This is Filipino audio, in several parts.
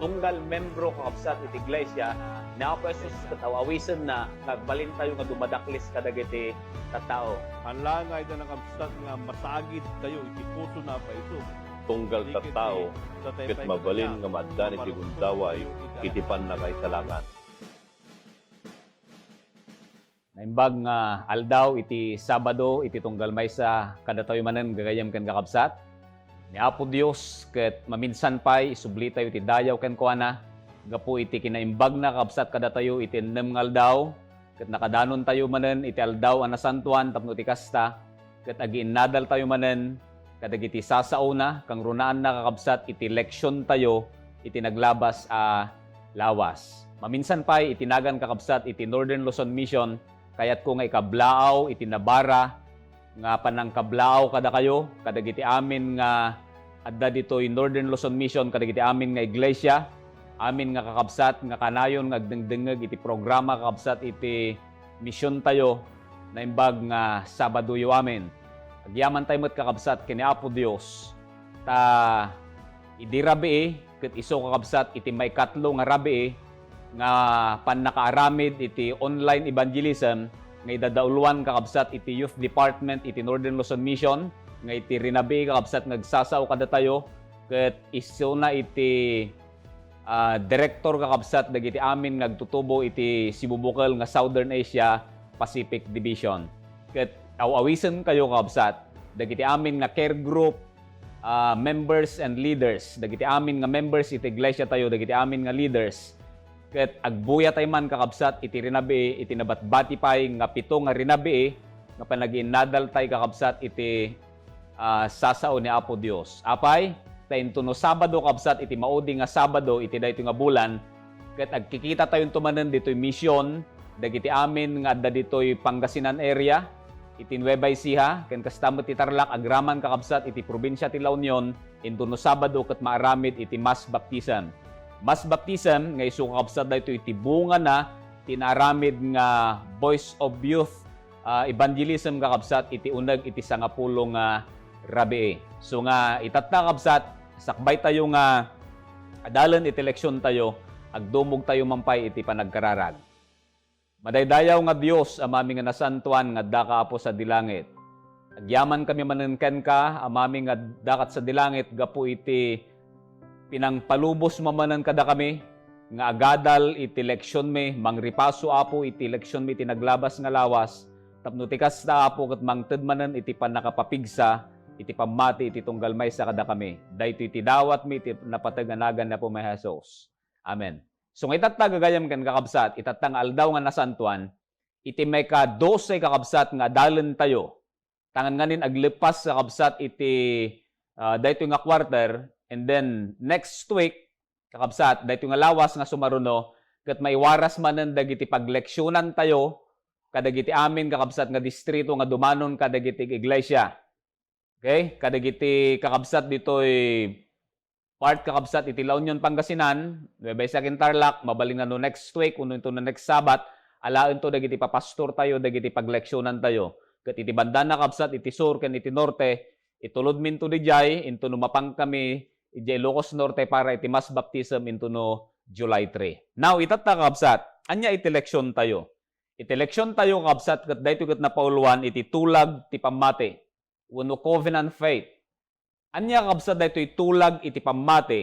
tunggal membro kakabsat iti iglesia na ako Jesus katawawisan na nagbalin tayo nga dumadaklis kadagiti tattao. Hanlangay na nakabsat nga masagid tayo, iti puso na pa ito. Tunggal tattao, ket mabalin nga maddan iti gundaway, itipan na kay talangan. Naimbag nga aldaw iti Sabado iti tunggal maysa kada tayo manen gagayam ken kakabsat. Ni Apo Dios ket maminsan pay isubli tayo iti dayaw ken kuana gapu iti kinaimbag na kakabsat kada tayo iti ennem nga aldaw ket nakadanon tayo manen iti aldaw a nasantuan tapno iti kasta ket agiinnadal tayo manen kadagiti sasauna kang runaan na kakabsat iti leksyon tayo iti naglabas a lawas. Maminsan pay itinagan kakabsat iti Northern Luzon Mission kayat ko nga ikablaaw iti nabara nga panang kablaaw kada kayo kadagiti amin nga adda ditoy Northern Luzon Mission kadagiti amin nga iglesia amin nga kakabsat nga kanayon nga agdengdengeg iti programa kakabsat iti misyon tayo na imbag nga Sabado yu amin. Agyaman tayo met kakabsat kini Apo Dios ta idi rabii ket iso kakabsat iti may katlo nga rabii nga panakaaramid iti online evangelism nga idadauluan kakabsat iti youth department iti Northern Luzon Mission nga iti rinabi kakabsat nagsasaw kada tayo ket iso na iti director kakabsat dagiti amin nagtutubo iti sibubukal nga Southern Asia Pacific Division ket awawisen kayo kakabsat dagiti amin nga care group members and leaders dagiti amin nga members iti iglesia tayo dagiti amin nga leaders ket agbuya tayo man kakabsat iti rinabi iti nabatbati pay nga pito nga rinabi nga panagiinnadal tayo kakabsat iti sasao ni Apo Dios. Apay tayo no Sabado kakabsat iti maudi nga Sabado iti daytoy nga bulan ket agkikita tayo tumanen ditoy mission dagiti amin nga adda ditoy Pangasinan area iti Nueva Ecija ken kastamot ti Tarlac agraman kakabsat iti probinsya ti La Union into no Sabado ket maaramid iti mass baptism. Mass baptism nga isu kakabsat dayto iti bunga na tinaramid nga Voice of Youth evangelism kakabsat iti uneg iti sangapulo nga rabii. So nga itatta kakabsat sakbay tayo nga adalan iti eleksyon tayo agdumog tayo mampay iti panagkararag. Madaydayaw nga Dios amami nga nasantuan nga daka apo sa dilangit. Agyaman kami manenken ka amami nga dakat sa dilangit gapu iti pinangpalubos mamanan kada kami nga agadal iti leksyon mi mangripaso apo iti leksyon mi iti naglabas nga lawas tapno ti kasta apo ket mangted manen iti panakapapigsa iti pamati iti tunggal maysa kada kami dayto iti dawat mi iti napataganagan na po may Jesus. Amen. So nga itatta gagayam ken kakabsat itatta nga aldaw nga nasantuan iti may ka 12 kakabsat nga dalen tayo tangan nganin aglepas kakabsat iti dayto nga quarter. And then, next week, kakabsat, dahito nga lawas nga sumaruno, kat may waras manan dagiti pagleksyonan tayo, kadagiti amin kakabsat nga distrito nga dumanon kadagiti iglesia. Okay? Kadagiti kakabsat dito'y part kakabsat iti La Union Pangasinan, Nueva Ecija Tarlac, mabaling na no next week, uno ito na next Sabat, alaon to dagiti papastor tayo, dagiti pagleksyonan tayo. Kat iti banda na kakabsat, iti sur, ken iti norte, itulod min to dijay, into numapang kami, iti Ilocos Norte para iti mass baptism into no July 3. Now, itatta kakabsat, anya iti leksyon tayo. Iti leksyon tayo kakabsat, kat dahito kat napauluan, iti tulag ti pamati, uno covenant faith. Anya kakabsat dahito itulag iti pamati,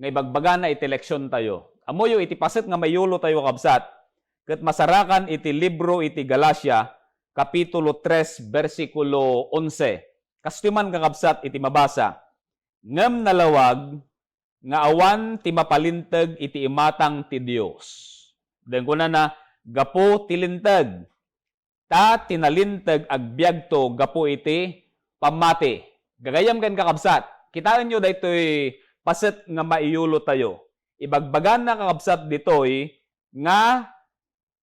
nga ibagbaga na iti leksyon tayo. Amoyo iti paset nga mayulo tayo kakabsat, kat masarakan iti libro iti Galacia, Kapitulo 3, versikulo 11. Kastiman kakabsat iti mabasa, ngem nalawag nga awan ti mapalinteg iti imatang ti Dios. Den kuna na gapo tilinteg ta tinalinteg agbyagto gapo iti pamati. Gagayam ken kakabsat. Kitaan nyo daytoy paset nga maiyulo tayo. Ibagbagan na kakabsat ditoy nga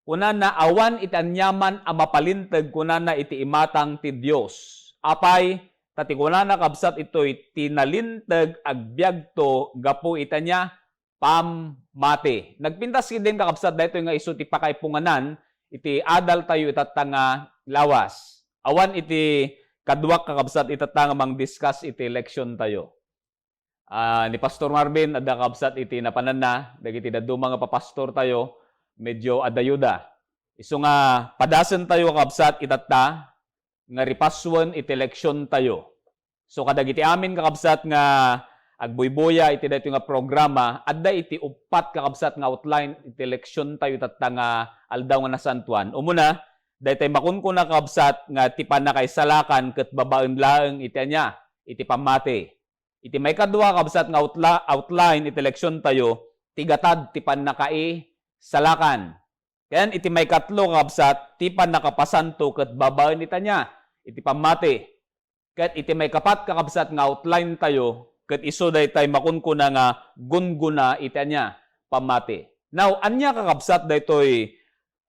kuna na awan iti anyaman a mapalinteg kuna na iti imatang ti Dios. Apay tati kuna na kabsat ito'y tinalinteg agbyagto gapu itanya pamati. Nagpintas din kakabsat dahito nga iso ti pakaipunganan iti adal tayo itatanga lawas. Awan iti kadwak kakabsat itatanga mang discuss iti election tayo. Ni Pastor Marvin, adda kabsat iti napanan na, dagiti dadto mga papastor tayo, medyo adayuda. Isu nga, padasan tayo kabsat itatta, nga ripaswan iti eleksyon tayo. So kadagiti amin kakabsat nga agbuyboya iti dayto nga programa, adda iti upat kakabsat nga outline iti eleksyon tayo itatta nga aldaw nga nasantuan. Umuna, daytay makunkuna kakabsat nga tipan na kay salakan ket babaen laeng iti anya, iti pamati. Iti may kadua kabsat nga outline iti eleksyon tayo, tigatad tipan na kay salakan. Ken iti may katlo kabsat tipan na kapasanto ket babaen iti anya, iti pamati. Ket iti may kapat kakabsat nga outline tayo, ket isu daytay makunkuna nga gunguna iti anya, pamati. Now, anya kakabsat daytoy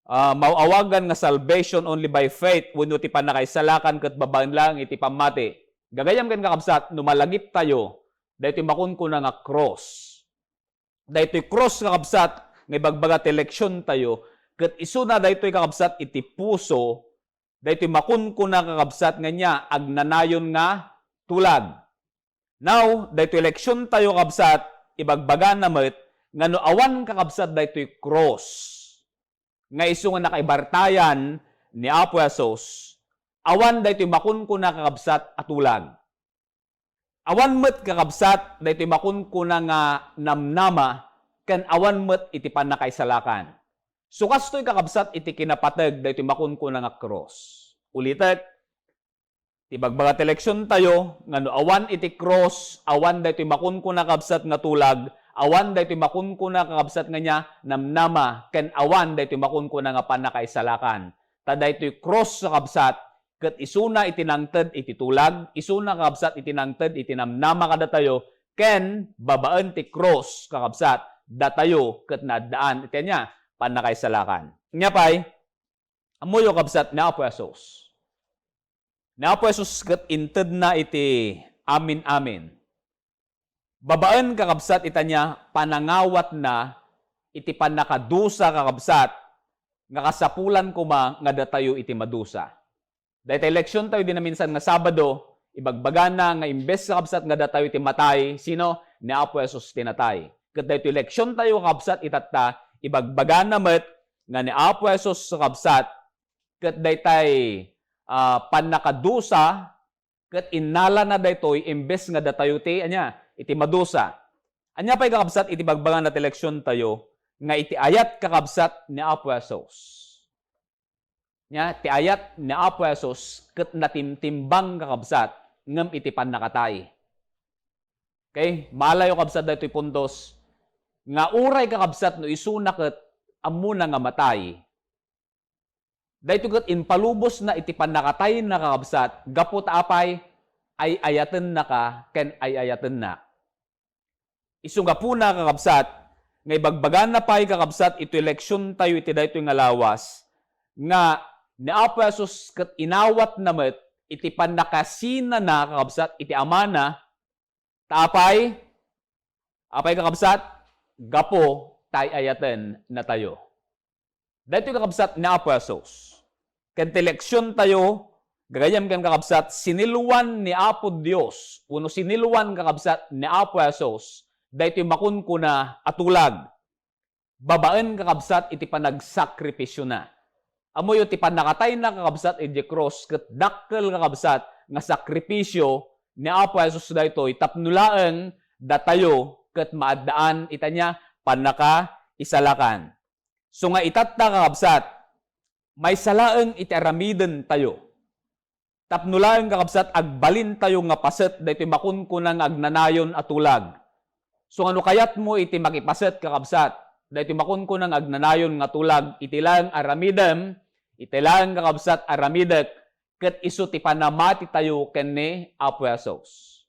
mauawagan nga salvation only by faith wenno ti panakaisalakan ket babaen lang iti pamati. Gagayam ken kakabsat no malagip tayo daytoy makunkuna nga cross. Daytoy cross kakabsat nga ibagbaga ti eleksyon tayo ket isu na daytoy kakabsat iti puso daytoy makunkuna kakabsat nga nya agnanayon nga tulag. Now daytoy eleksyon tayo kakabsat ibagbaga na met nga no awan kakabsat daytoy cross nga isu nga nakaibartayan ni Apo Jesus, awan daytoy makunkuna kakabsat atulag. Awan met kakabsat daytoy makunkuna nga namnama ken awan met iti panakaisalakan. So kastoy kakabsat iti kinapateg daytoy makunkuna nga cross. Ulitek, ibagbaga eleksyon tayo nga no awan iti cross, awan daytoy makunkuna kakabsat nga tulag, awan daytoy makunkuna kakabsat nga nya namnama ken awan daytoy makunkuna nga panakaisalakan. Ta daytoy cross kakabsat ket isuna itinangted iti tulag, isuna kakabsat itinangted iti namnama kada tayo, ken babaen ti cross kakabsat datayo ket naddaan iti nya panakaisalakan. Nya pay amoyo kakabsat ni Apo Jesus. Ni Apo Jesus ket inted na iti amin-amin. Babaen kakabsat itanya panangawat na iti panakadusa kakabsat nga kasapulan kuma nga datayo iti madusa. Dahil eleksyon tayo din na minsan nga Sabado, ibagbaga na nga imbes kakabsat nga datayo iti matay, sino? Ni Apo Jesus tinatay. Ket dahil eleksyon tayo kakabsat itatta, ibagbaga na met nga ni Apo Jesus kakabsat, ket daytay panakadusa, ket inala na daytoy imbes nga datayo ti anya, iti madusa. Anya pa'y kakabsat iti bagbaga na eleksyon tayo, nga iti ayat kakabsat ni Apo Jesus. Nya, ti ayat ni Apo Jesus, ket natimtimbang kakabsat, ngem iti panakatay. Okay? Malayo kabsat daytoy puntos, nga uray kakabsat no isuna ket amuna nga matay. Daytoy ket inpalubos na iti panakatay na kakabsat, gapu ta apay, ay ayaten na ka, ken ay ayaten na. Isunga po na kakabsat, nga ibagbagan na pa'y kakabsat, ito eleksyon tayo iti daytoy nga lawas, nga ni Apo Jesus ket inawat na met, iti panakasina na kakabsat, iti amana, taapay, apay kakabsat, gapo, tay ayaten na tayo. Daytoy kakabsat ni Apo Jesus. Ket eleksyon tayo, gagayam kan kakabsat, siniluan ni Apo Dios, uno siniluan kakabsat ni Apo Jesus, daytoy makunkuna atulag. Babaen kakabsat iti panagsakripisyo na. Amoy iti panakatay na kakabsat iti cross ket dakkel kakabsat nga sakripisyo ni Apo Jesus daytoy tapnulaeng datayo ket maaddaan itanya panakaisalakan. So nga itatta kakabsat may salaeng iti aramiden tayo. Tapnulaeng kakabsat agbalin tayo nga paset daytoy makunkuna nga agnanayon atulag. So ano kayat mo iti makipaset kakabsat daytoy makunkuna nga agnanayon nga tulag iti lang aramidem, iti lang kakabsat aramidek ket isu ti panamati tayo ken ni Apo Jesus.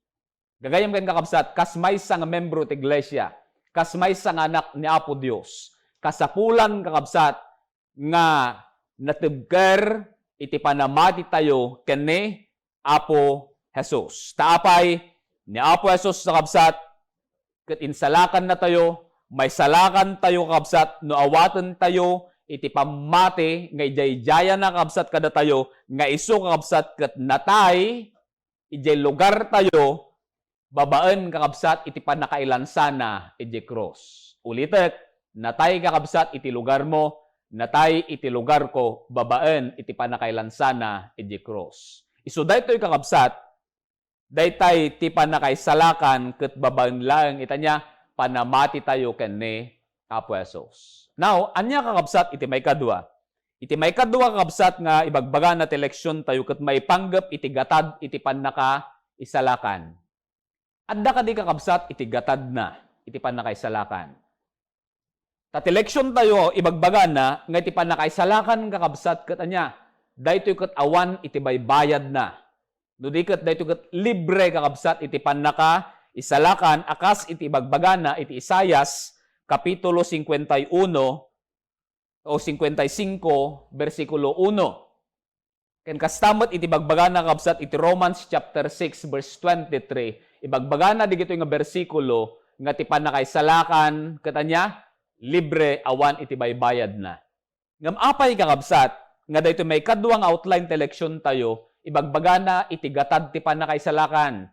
Gagayam ken kakabsat kas maysa nga membro ti iglesia, kas maysa nga anak ni Apo Dios, kasapulan kakabsat nga natibker iti panamati tayo ken ni Apo Jesus. Taapay ni Apo Jesus kakabsat ket insalakan na tayo, may salakan tayo kakabsat no awaten tayo iti pamati nga ijay-jaya na kakabsat kada tayo nga isu kakabsat ket natay ijay lugar tayo babaen kakabsat iti panakailansana iti cross. Ulitek, natay kakabsat iti lugar mo, natay iti lugar ko, babaen iti panakailansana iti cross. Isu daytoy kakabsat, daytay ti panakaisalakan ket babaen lang itanya panamati tayo ken ni Apo Jesus. Now, anya kakabsat iti may kadwa. Iti may kadwa kakabsat nga ibagbaga na ti eleksyon tayo ket may panggap iti gatad iti panakaisalakan. Adda kadi kakabsat iti gatad na iti panakaisalakan. Tat eleksyon tayo ibagbaga na nga iti panakaisalakan kakabsat ket anya daytoy ket awan iti baybayad na. No di ket daytoy ket libre kakabsat iti panakaisalakan akas iti ibagbaga na iti Isaias kapitulo 51 o 55 versikulo 1. Ken kastamot iti bagbaga na kakabsat iti Romans chapter 6 verse 23. Ibagbaga na digitoy nga bersikulo nga ti panakaisalakan ket anya libre awan iti baybayad na. Ngam apay kakabsat nga daytoy may kadwang outline ti eleksyon tayo, ibagbaga na iti gatad ti panakaisalakan.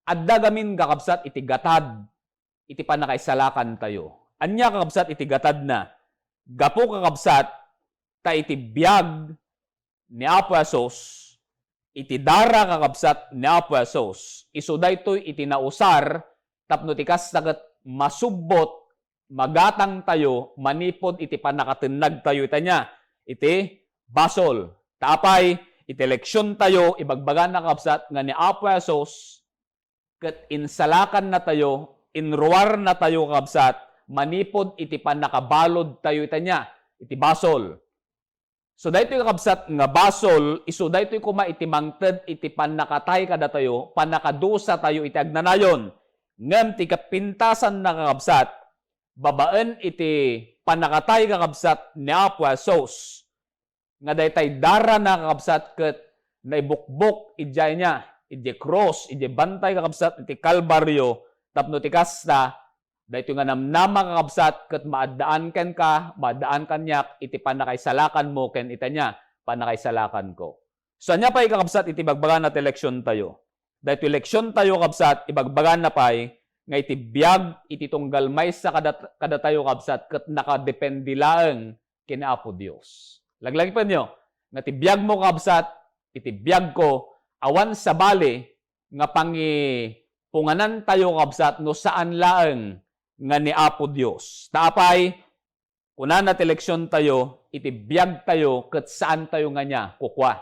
Adda gamin kakabsat iti gatad iti panakaisalakan tayo. Anya kakabsat iti gatad na. Gapo kakabsat ta iti biyag ni Apo Jesus, iti dara kakabsat ni Apo Jesus. Isu daytoy iti nausar tapno ti kastaket masubbot magatang tayo, manipod iti panakatenag tayo itanya, iti basol. Tapay, iti eleksyon tayo, ibagbaga na kakabsat nga ni Apo Jesus, ket insalakan na tayo, inruar na tayo kakabsat, manipod iti panakabalod tayo itanya, iti basol. So daytoy kakabsat nga basol, isu daytoy kuma iti mangted iti panakatay kada tayo, panakadusa tayo iti agnanayon. Ngem ti kapintasan na kakabsat, babaen iti panakatay kakabsat ni Apo Jesus. Nga daytay dara na kakabsat ket naibukbok ijay niya, iti cross, iti bantay kakabsat iti Kalbaryo, tapno ti kasta, daytoy nga namnama kakabsat ket maadaan ken ka, maadaan kanyak iti panakaisalakan mo ken itanya panakaisalakan ko. So anya pay kakabsat iti bagbaga na eleksyon tayo. Daytoy eleksyon tayo kakabsat ibagbaga na pay nga iti biyag iti tunggal maysa kada tayo kabsat ket nakadepende laeng kini Apo Dios. Laglagi pa nyo, nga iti biyag mo kabsat, iti biyag ko, awan sa bali, nga punganan tayo kabsat no saan laeng nga ni Apo Dios. Tapay, kunan at eleksyon tayo, iti biyag tayo ket saan tayo nga niya kukwa.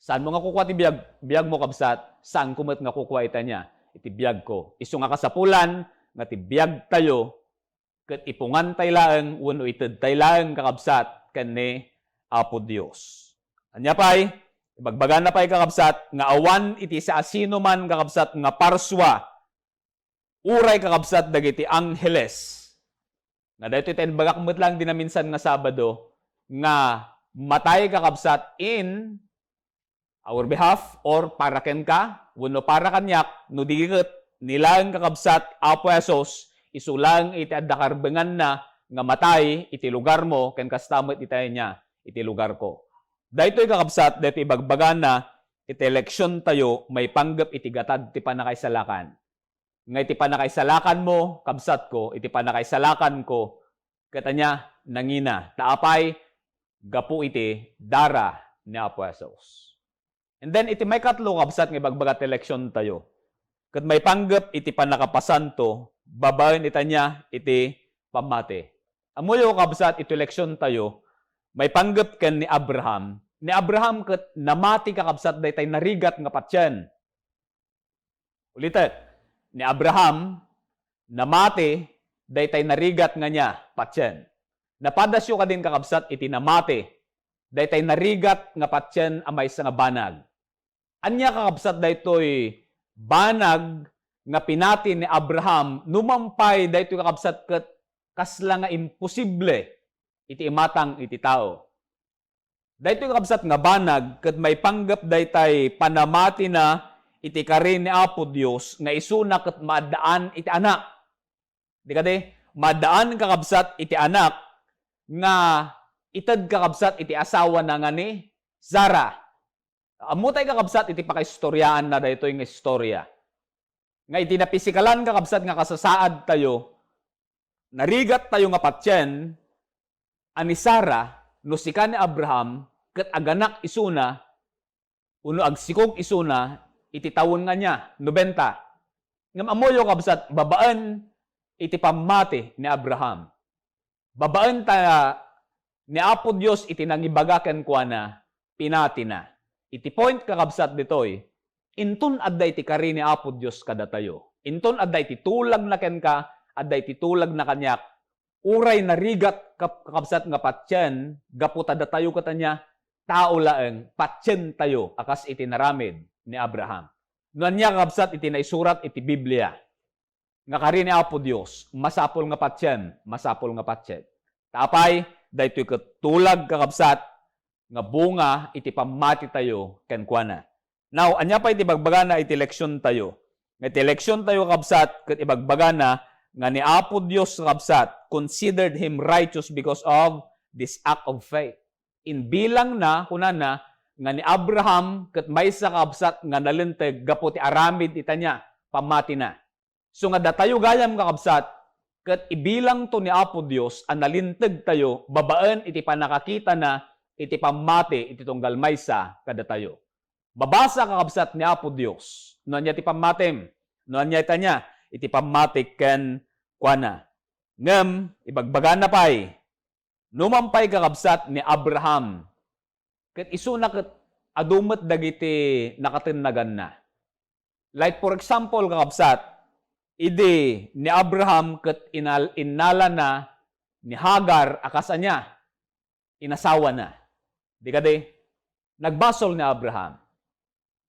Saan mo nga kukwa ti biyag? Biyag mo kabsat, saan kumet nga kukwa ita niya? Iti biyag ko. Isu nga kasapulan, nga ti biyag tayo, ket ipungan tay laeng, wenno ited tay laeng kakabsat, ken ni Apo Dios. Anya pay, ibagbagan na pay kakabsat, nga awan iti sa asino man kakabsat, nga parswa, uray kakabsat, dagiti angheles. Nga dahito iten bagak mo't lang din na minsan nga Sabado, nga matay kakabsat in our behalf or para ken ka, wenno para kanyak, no diget nilang kakabsat Apo Jesus, isulang iti addakarbengan na nga matay iti lugar mo, ken kastamot itay niya iti lugar ko. Daytoy kakabsat, dayto ibagbagan na iti eleksyon tayo, may panggap iti gatad ti panakaisalakan. Nga iti panakaisalakan mo, kabsat ko, iti panakaisalakan ko, katanya nangina, taapay, gapu iti dara ni Apo Jesus. And then, iti may katlo kabsat nga bagbagat eleksyon tayo. Kat may panggap iti panakapasanto, babaen itanya iti pamate. Amuyo kabsat iti eleksyon tayo, may panggap ken ni Abraham. Ni Abraham kat namati kakabsat daytay narigat nga patyan. Ulitet, ni Abraham namati daytay narigat nga niya patyan. Napadasyo ka din kakabsat iti namati daytay narigat nga patyan amay sa nga banag. Anya kakabsat daytoy banag nga pinati ni Abraham numampay daytoy kakabsat ket kasla nga imposible iti imatang iti tao. Daytoy kakabsat nga banag ket may panggap daytay panamati na iti karin ni Apo Dios nga isuna ket maadaan iti anak. Di kadi maadaan kakabsat iti anak nga ited kakabsat iti asawa na nga ni Sarah. Amutay kakabsat iti pakaistoryaan na daytoy nga istorya. nga itinapisikalan kakabsat nga kasasaad tayo, narigat tayo nga patyen, ani Sara, no sika ni Abraham, ket aganak isuna, uno agsikog isuna, iti tawon nga niya, 90. Ngam amoyo kabsat, babaan iti pamati ni Abraham. Babaan ta ni Apo Dios iti nangibagaken kwa na, pinati na. Iti point kakabsat ditoy, inton adday ti kari ni Apo Dios kada tayo. Inton adday ti tulag na ken ka, adday ti tulag na kanyak, uray narigat kakabsat nga patyen, gaputa da tayo katanya, tao laeng, patyen tayo, akas iti naramid ni Abraham. Noan niya kakabsat iti naisurat iti Biblia. Nga kari ni Apo Dios, masapol nga patyen, masapol nga patyen. Tapay, daytoy tulag kakabsat, nga bunga iti pamati tayo ken kuana. Now, anya pa iti bagbagana iti leksyon tayo. Nga iti leksyon tayo kabsat ket ibagbagana nga ni Apo Dios kabsat considered him righteous because of this act of faith. In bilang na kunana nga ni Abraham ket maysa kabsat nga nalinteg gapu ti aramid itanya pamati na. So nga datayo gayam kakabsat ket ibilang to ni Apo Dios ang nalinteg tayo babaan iti panakakita na iti pamati iti tunggal maysa kada tayo. Babasa kakabsat ni Apo Dios. Noan niya iti pamatim. Noan niya itanya iti pamati ken kuana. Ngem ibagbagan na pay. Numampay kakabsat ni Abraham. Ket isuna ket adumet dagiti nakatennagan na. Like for example kakabsat, idi ni Abraham ket inala na ni Hagar akasa niya inasawa na. Di kadi nagbasol ni Abraham.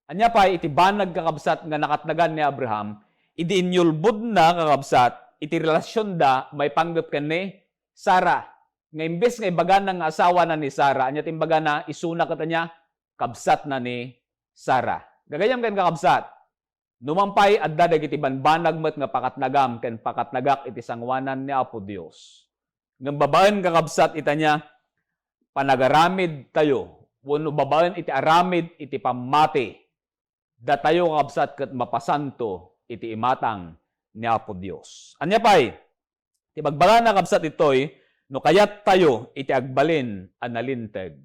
Anya pa iti banag kakabsat nga nakatnagan ni Abraham, idi inyulbud na kakabsat, iti relasyon da may panggap ken ni Sara. Nga imbes nga ibagan nga asawa na ni Sara, anya timbaga na isuna katanya kabsat na ni Sara. Gagayam ken kakabsat. Numampay adda dagiti banbanag met nga pakatnagam ken pakatnagak iti sangwanan ni Apo Dios. Ngem babaan kakabsat itanya panagaramid tayo. Wenno babaan iti aramid iti pamati. Da tayo kakabsat ket mapasanto iti imatang ni Apo Dios. Anya pay, ti bagbaga na kabsat itoy, no kayat tayo iti agbalin a nalinteg.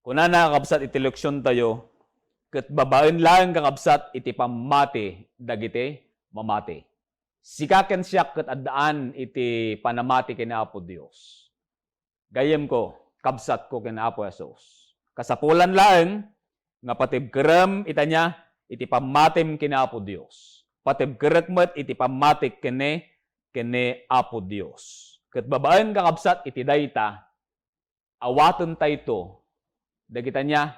Kunana kakabsat iti leksyon tayo, ket babaen lang kakabsat iti pamati dagiti mamati. Sikaken siya ket addaan iti panamati ken Apo Dios. Gayem ko, kabsat ko ken Apo Jesus. Kasapulan laeng nga patibkerem itanya iti pamatim ken Apo Dios. Patibkerek met iti pamatik kene Apo Dios. Ket babaen kakabsat iti dayta awaten tayto dagita niya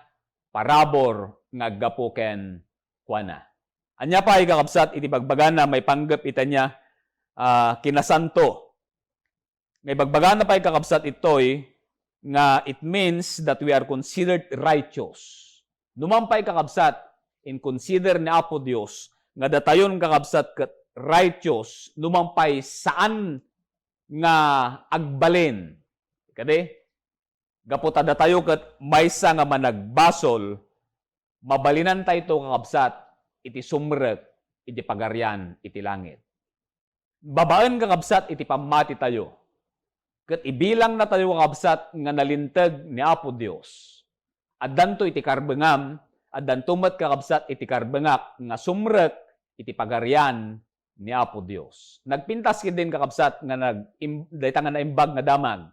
parabor nga aggapo ken kuana. Anya pa kakabsat iti bagbagana may panggep itanya kinasanto. May bagbagana pa kakabsat itoy nga it means that we are considered righteous. Numampay kakabsat in consider ni Apo Dios nga datayon kakabsat ket righteous numampay saan nga agbalin. Kadi gaputa datayo ket maysa nga managbasol mabalinan tayo kakabsat iti sumrek iti pagaryan iti langit. Babaan kakabsat iti pamati tayo. Ket ibilang na tayo kakabsat nga nalinteg ni Apo Dios. Addanto iti karbengam, addanto met kakabsat iti karbengak nga sumrek iti pagaryan ni Apo Dios. Nagpintas kid din kakabsat nga dayta nga naimbag nga damag.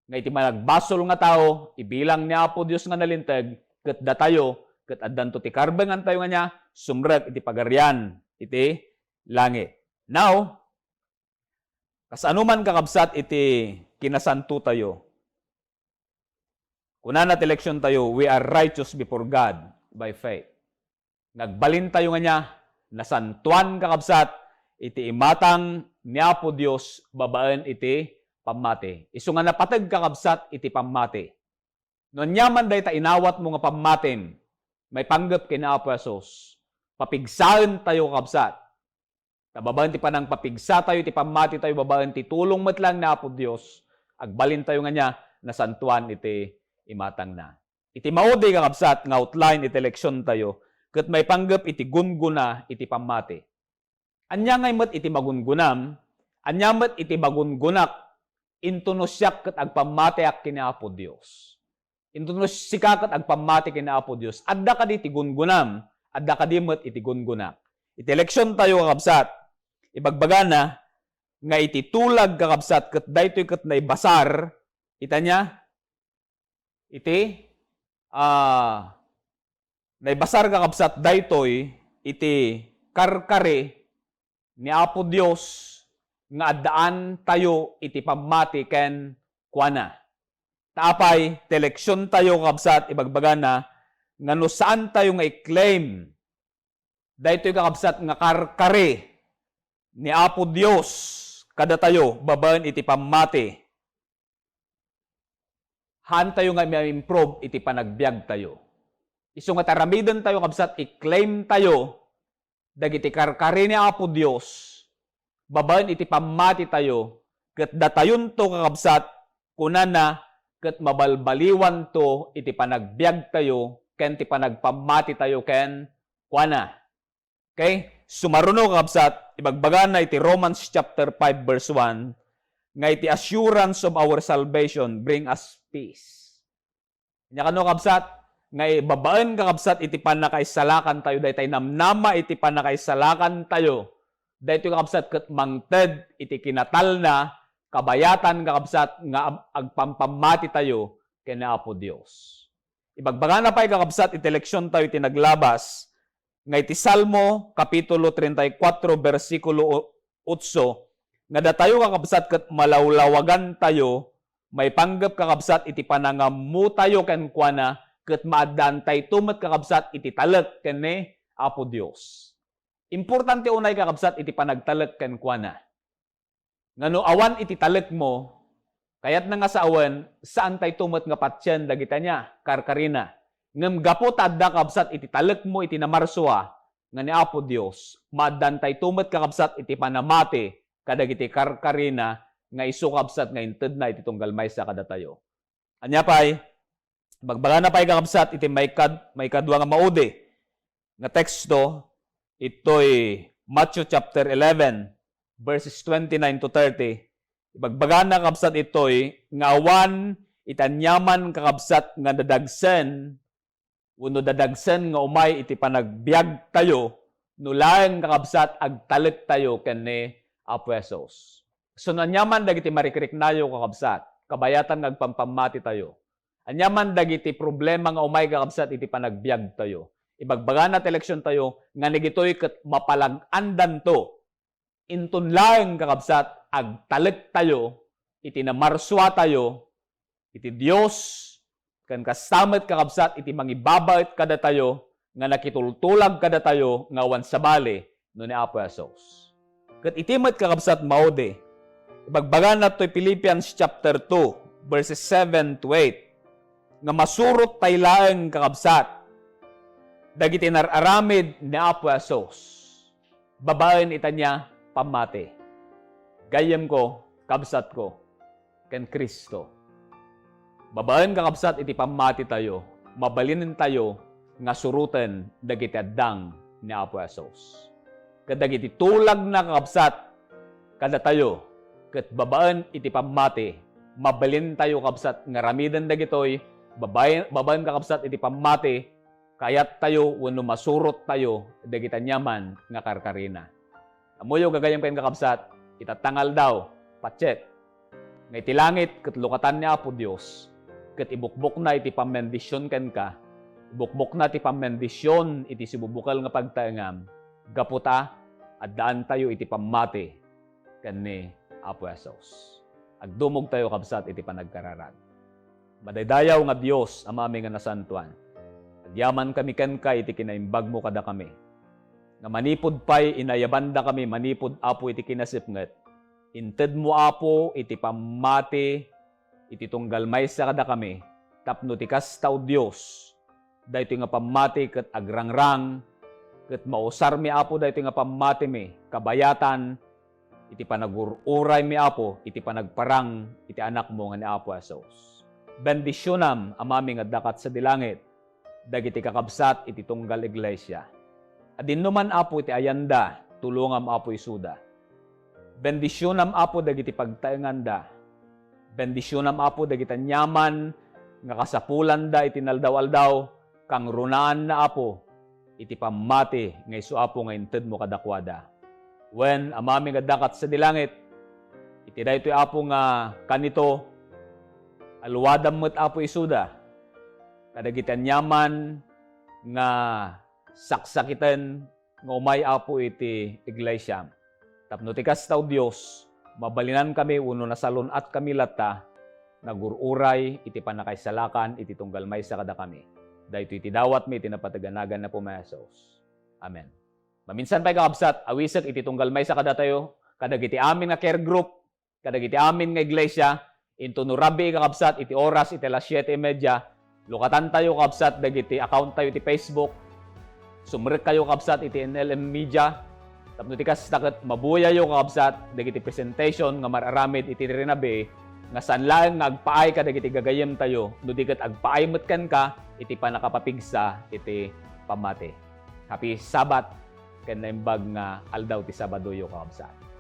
Nga iti managbasol nga tao, ibilang ni Apo Dios nga nalinteg, ket datayo, ket addanto ti karbengan tayo nga niya, sumrek iti pagaryan iti langit. Now, kasanuman kakabsat iti kinasanto tayo. Kunana ti eleksyon tayo, we are righteous before God by faith. Nagbalin tayo nga niya, nasantuan kakabsat, iti imatang ni Apo Dios, babaan iti pamati. Isu nga napatag kakabsat, iti pamati. No nyaman day ta inawat mo nga pamatin, may panggap kina Apo Jesus, papigsaen tayo kakabsat. Babaan ti panang papigsa tayo, iti pamati tayo, babaan ti tulong matlang ni Apo Dios, agbalin tayo nga niya, nasantuan iti imatang na. Iti maudi kakabsat nga outline iti eleksyon tayo, ket may panggap iti gunguna iti pamati. Anya ngay met iti magungunam, anya met iti magungunak, intunosyak ket agpamati ak kini Apo Dios. Intunos sika ket agpamati kini Apo Dios. Adda kadi iti gungunam, adda kadi met iti gungunak. Iti eleksyon tayo kakabsat, ibagbagana, nga iti tulag kakabsat ket daytoy ket naibasar, itanya, iti, naibasar kakabsat daytoy, iti karkari, ni Apo Dios nga addaan tayo iti pamati ken kuana. Taapay teleksyon tayo kakabsat ibagbagana nga no saan tayo nga i-claim daytoy kakabsat nga karkari ni Apo Dios kada tayo babaen iti pamati. Han tayo nga ma-improve iti panagbiag tayo. Isu nga taramiden tayo kakabsat i-claim tayo dagiti karkari ni Apo Dios, babaen iti pamati tayo, ket datayon to kakabsat, kunana, ket mabalbaliwan to iti panagbiag tayo, ken ti panagpamati tayo, ken kuana. Okay? Sumaruno kakabsat, ibagbagan na iti Romans chapter 5 verse 1, nga iti assurance of our salvation bring us peace. Nya kano kakabsat, nga babaen kakabsat iti panakaisalakan tayo daytay namnama iti panakaisalakan tayo daytoy kakabsat ket mangted iti kinatal na kabayatan kakabsat nga agpampamati tayo ken Apo Dios. Ibagbagana pay kakabsat iti eleksyon tayo iti naglabas nga iti Salmo kapitulo 34 bersikulo 8 nga datayo kakabsat ket malawlawagan tayo may panggap kakabsat iti panangamu tayo ken kuana ket maadantay tumet kakabsat iti talek ken ni Apo Dios. Importante unay kakabsat iti panagtalek ken kuana. Ngano awan iti talek mo, kayat na nga sa awan, saan tay tumet nga patsyan dagita niya, karkarina. Ngem gapo adda kakabsat iti talek mo iti namarsua nga ni Apo Dios, maadantay tumet kakabsat iti panamati kadagiti karkarina nga isu kakabsat nga inted na iti tunggal maysa kada tayo. Anya pay magbaga na pa'y kakabsat, iti may kadwa nga maudi. Nga teksto, ito'y Matthew chapter 11, verses 29 to 30. Ibagbaga na kakabsat ito'y, nga awan itanyaman kakabsat nga dadagsen, uno dadagsen nga umay iti panagbiag tayo, nulang kakabsat agtalit tayo ken ni Apo Jesus. So nanyaman dagiti marikriknayo kakabsat, kabayatan nga agpampamati tayo. Anyaman dagiti problema nga umay kakabsat iti panagbiag tayo. Ibagbaga na eleksyon tayo nga nagitoy ket mapalag-andan to. Inton laeng kakabsat agtalet tayo iti namarswa tayo iti Dios ken kasamet kakabsat iti mangibabait kada tayo nga nakitultulag kada tayo nga awan sabali no ni Apo Jesus. Ket iti met kakabsat maudi. Ibagbaga na to'y Philippians chapter 2 verses 7 to 8. Nga masurot tay laeng kakabsat dagiti nararamid ni Apo Jesus. Babaen itanya pamati. Gayem ko, kabsat ko, ken Kristo. Babaen kakabsat iti pamati tayo, mabalinin tayo nga suruten dagiti addang ni Apo Jesus. Kadagiti tulag na kakabsat kada tayo, ket babaen iti pamati, mabalin tayo kabsat nga ramiden dagitoy babaen kakabsat iti pamati, kayat tayo wenno masurot tayo dagiti nyaman nga karkarina. Amuyo gagayem ken kakabsat, itatangal daw, patset, nga iti langit ket lukatan ni Apo Dios, ket ibukbok na iti pamendisyon ken ka, ibukbok na iti pamendisyon iti sibubukal nga pagtaengam, gaputa, addaan tayo iti pamati ken ni Apo Jesus. Agdumog tayo kabsat iti panagkararan. Madaydayaw nga Dios amami nga nasantuan. Agyaman kami ken ka iti kinaimbag mo kada kami. Nga manipod pay inayabanda kami manipod Apo iti kinasipnget. Inted mo Apo iti pamati iti tunggal maysa kada kami. Tapno ti kastaw Dios. Dayto nga pamati ket agrangrang ket mausar mi Apo dayto nga pamati mi kabayatan iti panagururay mi Apo iti panagparang iti anak mo nga ni Apo Jesus. Bendisyonam amami nga dakat sa dilangit. dagiti kakabsat iti tunggal iglesia. Adin naman apo iti ayanda, tulungam apo isuda. Bendisyonam apo dagiti pagtaenganda. Bendisyonam apo dagiti nyaman nga kasapulan da iti naldaw-aldaw kang runaan na apo iti pamati nga isu apo nga inted mo kadakwada. When amami nga dakat sa dilangit, iti daytoy apo nga kanito alwadam met apo isuda. Kadagiti nyaman nga saksakitan nga umay apo iti iglesia. Tapno ti kastaw Dios, mabalinan kami uno na salon at kami lata, nagururay iti panakaisalakan iti tunggal maysa kada kami. Dahito iti dawat mi iti napataganagan na pumayasos. Amen. Maminsan pa'y kakabsat, awisag iti tunggal maysa kada tayo, kadagiti amin nga care group, kadagiti amin nga iglesia, into nurabi kakabsat iti oras iti alas 7:30, lukatan tayo kakabsat dagiti account tayo iti Facebook, sumrek kayo kakabsat iti NLM Media, tapno ti kastakot mabuya yo kakabsat dagiti presentation nga mararamid iti rinabi nga saan lang nga agpaay ka dagiti gagayem tayo no diket agpaay met kan ka iti panakapapigsa iti pamati. Happy Sabat ken naimbag nga aldaw ti Sabado yo kakabsat.